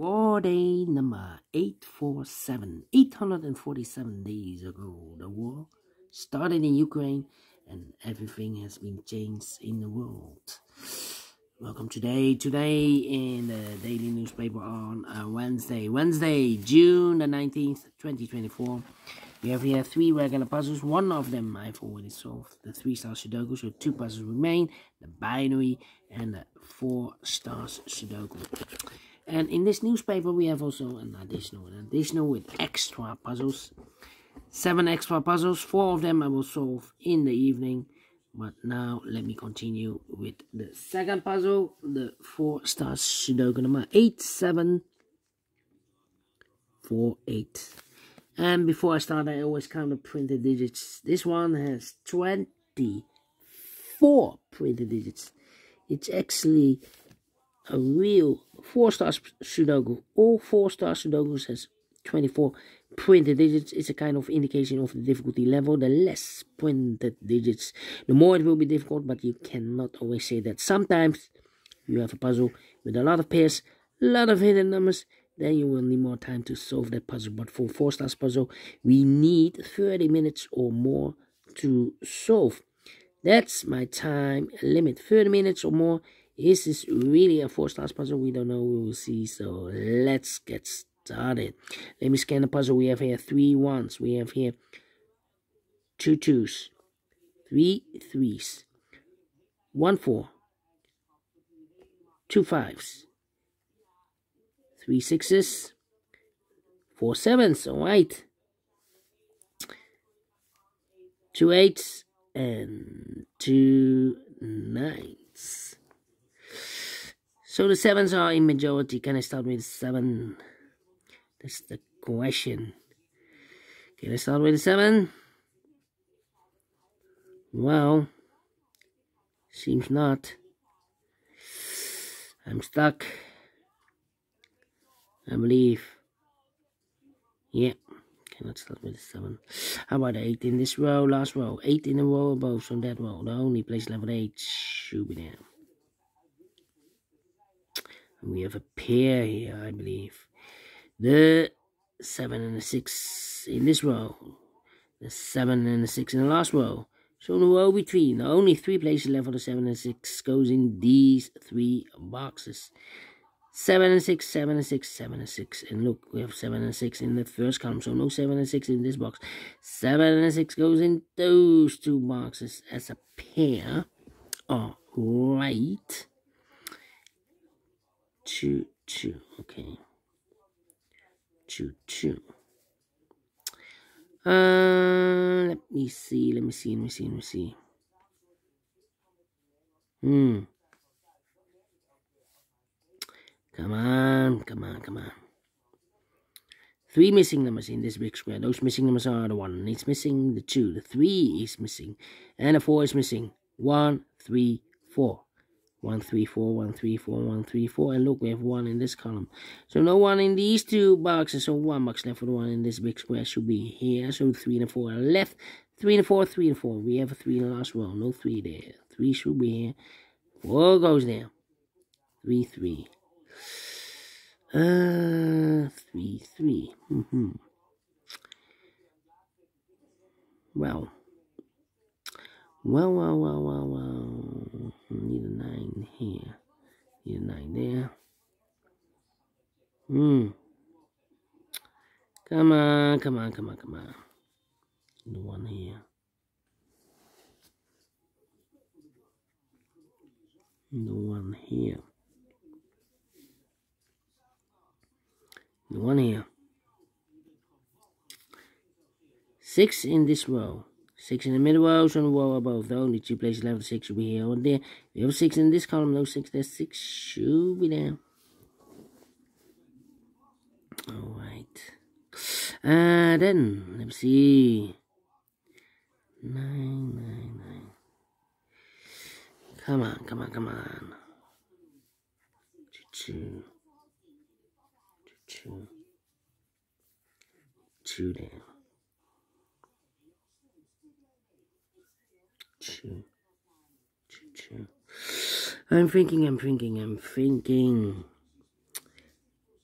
War day number 847. 847 days ago, the war started in Ukraine and everything has been changed in the world. Welcome today in the daily newspaper on Wednesday, June the 19th, 2024. We have here 3 regular puzzles. One of them I've already solved, the 3 Stars Sudoku, so 2 puzzles remain, the binary and the 4 Stars Sudoku. And in this newspaper we have also an additional with extra puzzles. 7 extra puzzles, 4 of them I will solve in the evening. But now let me continue with the second puzzle, the 4 Stars Sudoku number 8748. And before I start, I always count the printed digits. This one has 24 printed digits. It's actually a real 4 Stars Sudoku. All 4 Stars Sudokus has 24 printed digits. It's a kind of indication of the difficulty level. The less printed digits, the more it will be difficult, but you cannot always say that. Sometimes you have a puzzle with a lot of pairs, a lot of hidden numbers, then you will need more time to solve that puzzle. But for 4 Stars puzzle, we need 30 minutes or more to solve. That's my time limit, 30 minutes or more. Is this really a 4 Stars puzzle? We don't know, we will see. So let's get started. Let me scan the puzzle. We have here 3 1s. We have here 2 2s, 3 3s, 1 4, 2 5s, 3 6s, 4 7s. Alright. 2 8s and 2 9s. So the 7s are in majority. Can I start with 7? That's the question. Can I start with 7? Well, seems not. I'm stuck, I believe. Yeah, cannot start with 7. How about 8 in this row, last row? 8 in a row above, so that row. The only place level 8 should be there. We have a pair here, I believe. The 7 and the 6 in this row. The 7 and the 6 in the last row. So the row between, the only 3 places left for the 7 and 6 goes in these 3 boxes. 7 and 6, 7 and 6, 7 and 6. And look, we have 7 and 6 in the first column. So no 7 and 6 in this box. 7 and 6 goes in those 2 boxes as a pair. All right. 2 2. Okay. 2 2. Let me see. Come on. 3 missing numbers in this big square. Those missing numbers are the 1. It's missing the 2. The 3 is missing. And the 4 is missing. 1 3 4. 1 3 4, 1 3 4, 1 3 4. And look, we have 1 in this column. So no 1 in these 2 boxes. So 1 box left for the 1 in this big square should be here. So 3 and 4 are left. 3 and 4, 3 and 4. We have a 3 in the last row. No 3 there. 3 should be here. 4 goes there. 3 3. 3 3. Well. Need a 9 here. Need a 9 there. Come on. The 1 here. The 1 here. The 1 here. 6 in this row. 6 in the middle row, so on the row above. The only 2 places left, the 6 should be here or there. We have 6 in this column, no 6 there. 6 should be there. Alright. Then, let's see. 9. Come on. 2 there. 2. I'm thinking.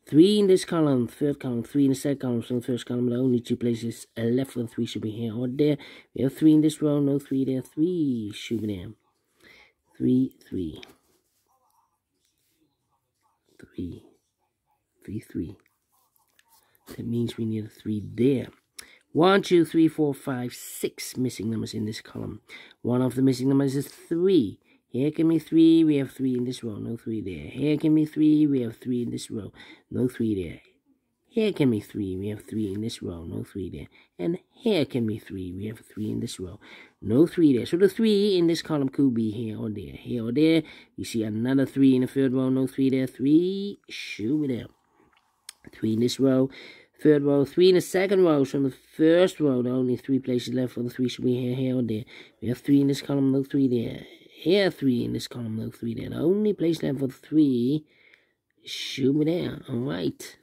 3 in this column, third column, 3 in the second column, so the first column, the only 2 places left for the 3 should be here or there. We have 3 in this row, no 3 there, 3 should be there. 3, 3. 3, 3, 3. That means we need a 3 there. 1, 2, 3, 4, 5, 6 missing numbers in this column. One of the missing numbers is 3. Here can be 3, we have 3 in this row, no 3 there. Here can be 3, we have 3 in this row, no 3 there. Here can be 3, we have 3 in this row, no 3 there. And here can be 3, we have 3 in this row, no 3 there. So the 3 in this column could be here or there. Here or there, you see another 3 in the third row, no 3 there. 3 should be there. 3 in this row, third row, 3 in the second row. So in the first row, there are only 3 places left for the 3 should be here or there. We have 3 in this column, no 3 there. Here 3 in this column, no 3 there. The only place left for the 3 should be there. Alright.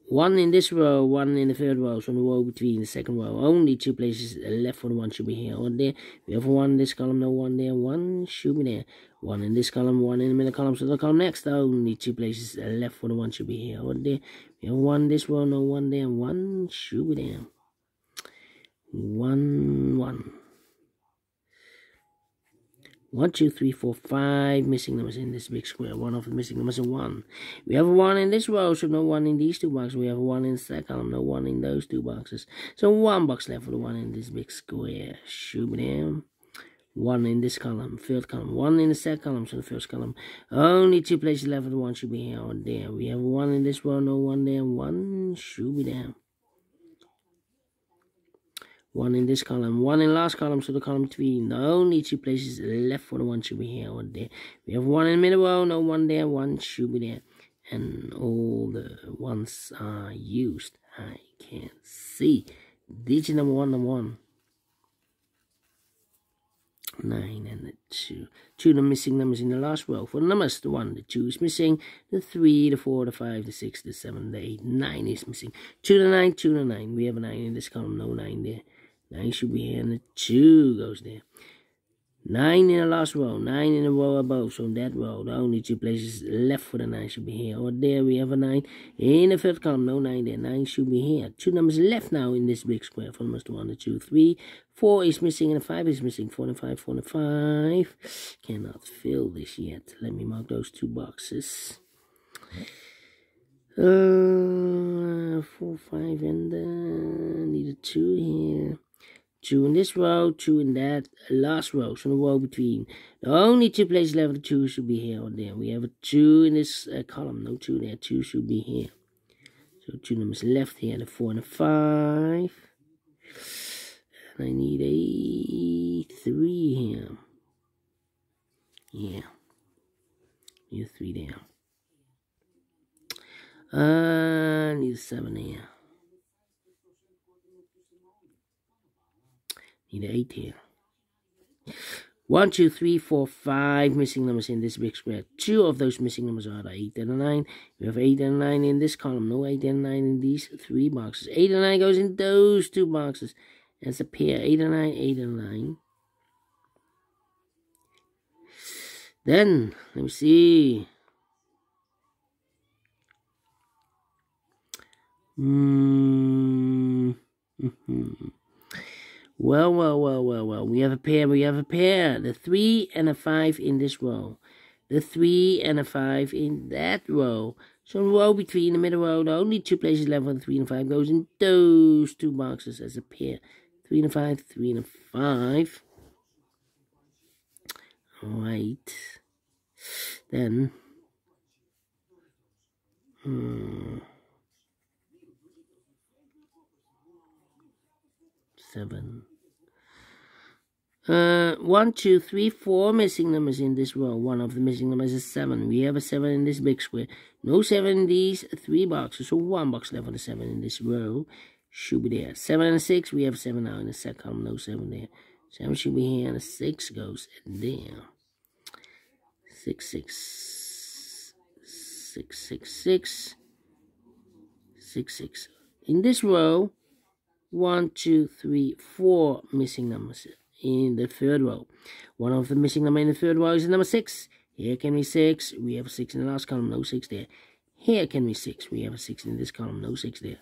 1 in this row, 1 in the third row, so in the row between the second row. Only 2 places left for the 1 should be here or there. We have 1 in this column, no 1 there, 1 should be there. 1 in this column, 1 in the middle column, so the column next. Only 2 places left for the 1 should be here or there. We have 1 in this row, no 1 there, 1 should be there. 1, 1. 1, 2, 3, 4, 5 missing numbers in this big square. One of the missing numbers is 1. We have a 1 in this row, so no 1 in these 2 boxes. We have a 1 in the second column, no 1 in those 2 boxes. So 1 box left for the 1 in this big square. Shoot down. 1 in this column, third column. 1 in the second column, so the first column. Only 2 places left for the 1 should be here or there. We have a 1 in this row, no 1 there. 1 should be there. 1 in this column, 1 in last column, so the column between. The only 2 places left for the 1 should be here or there. We have 1 in the middle row, no 1 there, 1 should be there. And all the 1s are used. I can't see. Digit number 1. 9 and the 2. 2 the missing numbers in the last row. For the numbers, the 1, the 2 is missing. The 3, the 4, the 5, the 6, the 7, the 8, 9 is missing. 2 to 9, 2 to 9. We have a 9 in this column, no 9 there. 9 should be here, and the 2 goes there. 9 in the last row, 9 in the row above, so in that row, the only 2 places left for the 9 should be here or there. We have a 9 in the third column, no 9 there, 9 should be here. 2 numbers left now in this big square. For numbers 1, the 2, 3, 4 is missing, and the 5 is missing. 4 and 5, 4 and 5. Cannot fill this yet. Let me mark those 2 boxes. 4, 5, and need a 2 here. 2 in this row, 2 in that last row, so the row between. The only 2 places left, the 2 should be here or there. We have a 2 in this column, no 2 there, 2 should be here. So 2 numbers left here, the 4 and the 5. And I need a 3 here. Yeah. Need a 3 there. Need a 7 here. Need an 8 here. 1, 2, 3, 4, 5 missing numbers in this big square. 2 of those missing numbers are the 8 and the 9. We have 8 and 9 in this column. No 8 and 9 in these 3 boxes. 8 and 9 goes in those 2 boxes. As a pair. 8 and 9, 8 and 9. Then, let me see. Well. We have a pair. The 3 and a 5 in this row. The 3 and a 5 in that row. So in the row between the middle row, the only 2 places left for the 3 and 5 goes in those 2 boxes as a pair. 3 and a 5, 3 and a 5. Alright. Then. 7. 1, 2, 3, 4 missing numbers in this row. One of the missing numbers is 7. We have a 7 in this big square. No 7 in these 3 boxes. So 1 box left for the 7 in this row. Should be there. 7 and a 6. We have 7 now in the second column. No 7 there. 7 should be here, and a 6 goes there. 6, 6. 6, 6, 6. 6, 6. In this row, 1, 2, 3, 4 missing numbers in the third row. One of the missing numbers in the third row is the number 6. Here can be 6. We have a 6 in the last column, no 6 there. Here can be 6. We have a 6 in this column, no 6 there.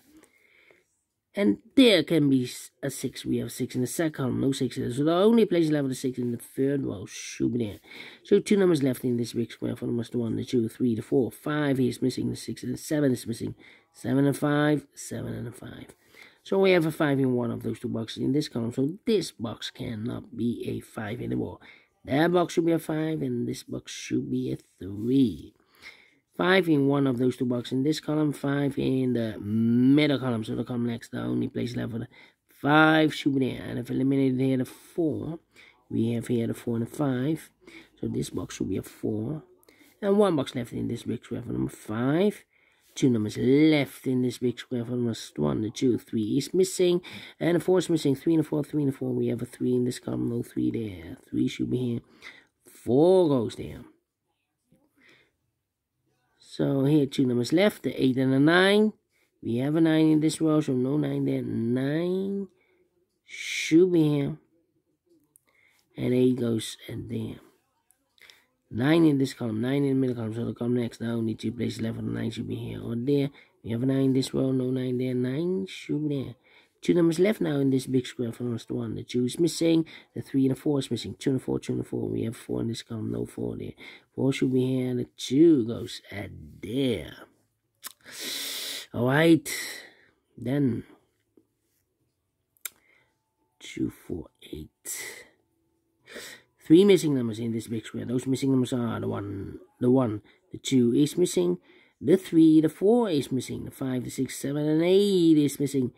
And there can be a 6. We have a 6 in the second column, no 6 there. So the only place left with a 6 in the third row should be there. So 2 numbers left in this big square. For them was the 1, the 2, 3, the 4. 5 is missing, the 6 and the 7 is missing. 7 and 5, 7 and a 5. So we have a 5 in one of those two boxes in this column. So this box cannot be a 5 anymore. That box should be a 5 and this box should be a 3. 5 in one of those two boxes in this column. 5 in the middle column. So the column next, the only place left for the 5 should be there. And if eliminated here the 4, we have here the 4 and the 5. So this box should be a 4. And one box left in this big square for number 5. 2 numbers left in this big square for number 1, the 2, 3 is missing. And the 4 is missing. 3 and the 4, 3 and the 4. We have a 3 in this column, no 3 there. 3 should be here. 4 goes there. So here 2 numbers left, the 8 and the 9. We have a 9 in this row, so no 9 there. 9 should be here. And 8 goes there. 9 in this column, 9 in the middle column, so the column next, the only 2 places left for the 9 should be here or there. We have a 9 in this row, no 9 there, 9 should be there. 2 numbers left now in this big square for the 1. The 2 is missing, the 3 and the 4 is missing. 2 and the 4, 2 and the 4. We have 4 in this column, no 4 there. 4 should be here, and the 2 goes at there. Alright, then 2, 4, 8. 3 missing numbers in this big square. Those missing numbers are the 1, the 2 is missing, the 3, the 4 is missing, the 5, the 6, 7, and 8 is missing.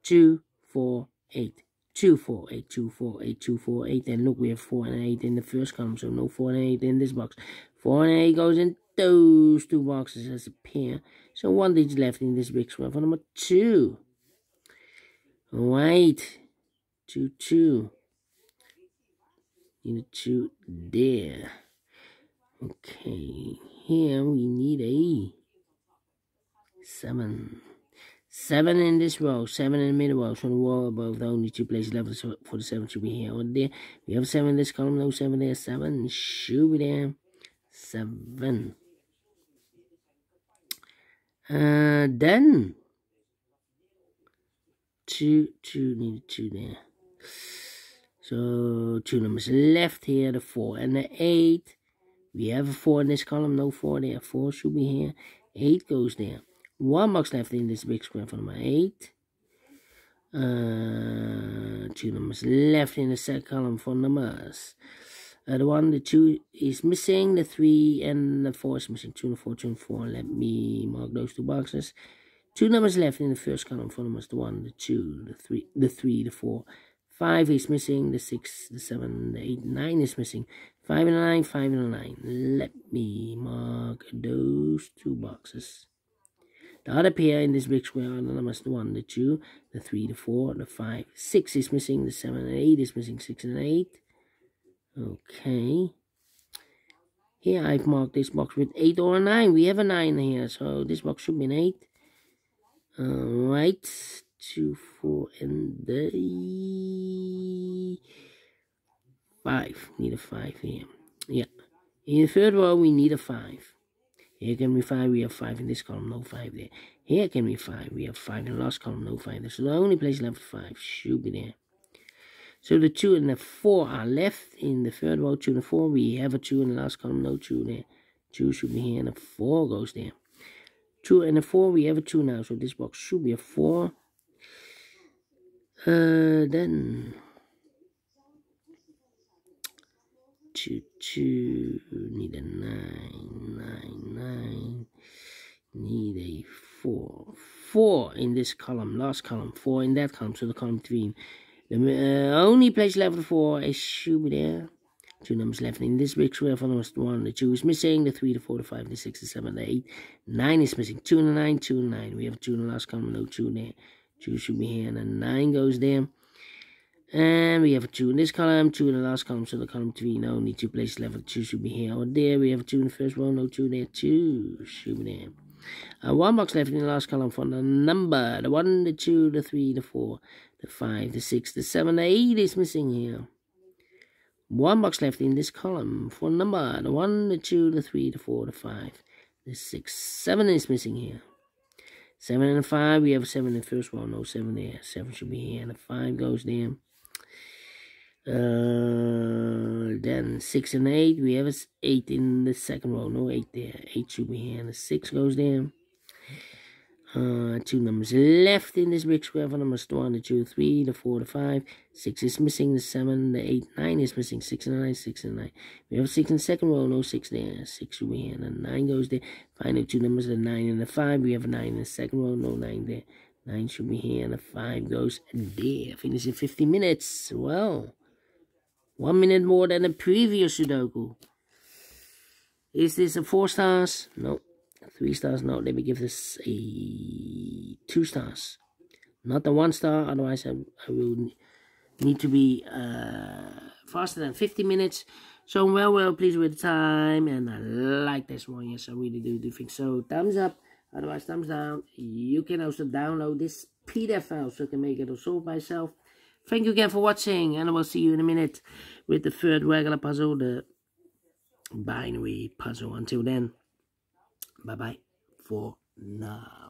2, 4, 8. 2, 4, 8, 2, 4, 8, 2, 4, 8. And look, we have 4 and 8 in the first column, so no 4 and 8 in this box. 4 and 8 goes in those two boxes as a pair. So 1 digit left in this big square for number 2. Alright. 2, 2. Need a 2 there. Okay. Here we need a 7. 7 in this row, 7 in the middle row, so the row above the only 2 places left for the 7 should be here or there. We have 7 in this column, no 7 there, 7 should be there. 7. Then 2, need a 2 there. So 2 numbers left here, the 4 and the 8. We have a 4 in this column, no 4 there. 4 should be here. 8 goes there. 1 box left in this big square for number 8. 2 numbers left in the second column for numbers. The 1, the 2 is missing. The 3 and the 4 is missing. 2 and 4, 2 and 4. Let me mark those 2 boxes. 2 numbers left in the first column for numbers. The 1, the 2, the 3, the 4. 5 is missing. The 6, the 7, the 8, 9 is missing. 5 and a 9, 5 and a 9. Let me mark those 2 boxes. The other pair in this big square are the numbers the 1, the 2, the 3, the 4, the 5. 6 is missing. The 7 and 8 is missing. 6 and 8. Okay. Here I've marked this box with 8 or a 9. We have a 9 here, so this box should be an 8. Alright. 2, 4, and the 5. Need a 5 here. Yeah. In the third row, we need a 5. Here can be 5. We have 5 in this column, no 5 there. Here can be 5. We have 5 in the last column, no 5 there. So the only place left for 5 should be there. So the 2 and the 4 are left in the third row. 2 and the 4. We have a 2 in the last column, no 2 there. 2 should be here, and the 4 goes there. 2 and the 4. We have a 2 now, so this box should be a 4. Then 2, 2, need a 9, need a 4. 4 in this column, last column, 4 in that column, so the column between. The only place left for 4 is should be there. 2 numbers left in this big square for numbers 1, the 2 is missing, the 3, the 4, the 5, the 6, the 7, the 8, 9 is missing. 2 and a 9, 2 and 9. We have 2 in the last column, no 2 there. 2 should be here, and a 9 goes there. And we have a 2 in this column, 2 in the last column, so the column between only 2 places left. 2 should be here or there. We have a 2 in the first row, no 2 there. 2 should be there. 1 box left in the last column for the number. The 1, the 2, the 3, the 4, the 5, the 6, the 7, the 8 is missing here. One box left in this column for number the 1, the 2, the 3, the 4, the 5, the 6, 7 is missing here. 7 and 5, we have a 7 in the first row, no 7 there. 7 should be here, and the 5 goes there. Then 6 and 8, we have a 8 in the second row, no 8 there. 8 should be here, and the 6 goes there. 2 numbers left in this big square for numbers 1, the 2, 3, the 4, the 5. 6 is missing, the 7, the 8, 9 is missing. 6 and 9, 6 and 9. We have 6 in the second row, no 6 there. 6 should be here, and the 9 goes there. Finally, 2 numbers, the 9 and the 5. We have a 9 in the second row, no 9 there. 9 should be here, and the 5 goes there. Finish in 50 minutes. Well, 1 minute more than the previous Sudoku. Is this a 4 stars? No. 3 stars? No. Let me give this a 2 stars. Not a 1 star, otherwise I will need to be faster than 50 minutes. So I'm well pleased with the time, and I like this one. Yes, I really do think so. Thumbs up, otherwise thumbs down. You can also download this PDF file so you can make it or solve myself. Thank you again for watching, and I will see you in a minute with the third regular puzzle, the binary puzzle. Until then, bye-bye for now.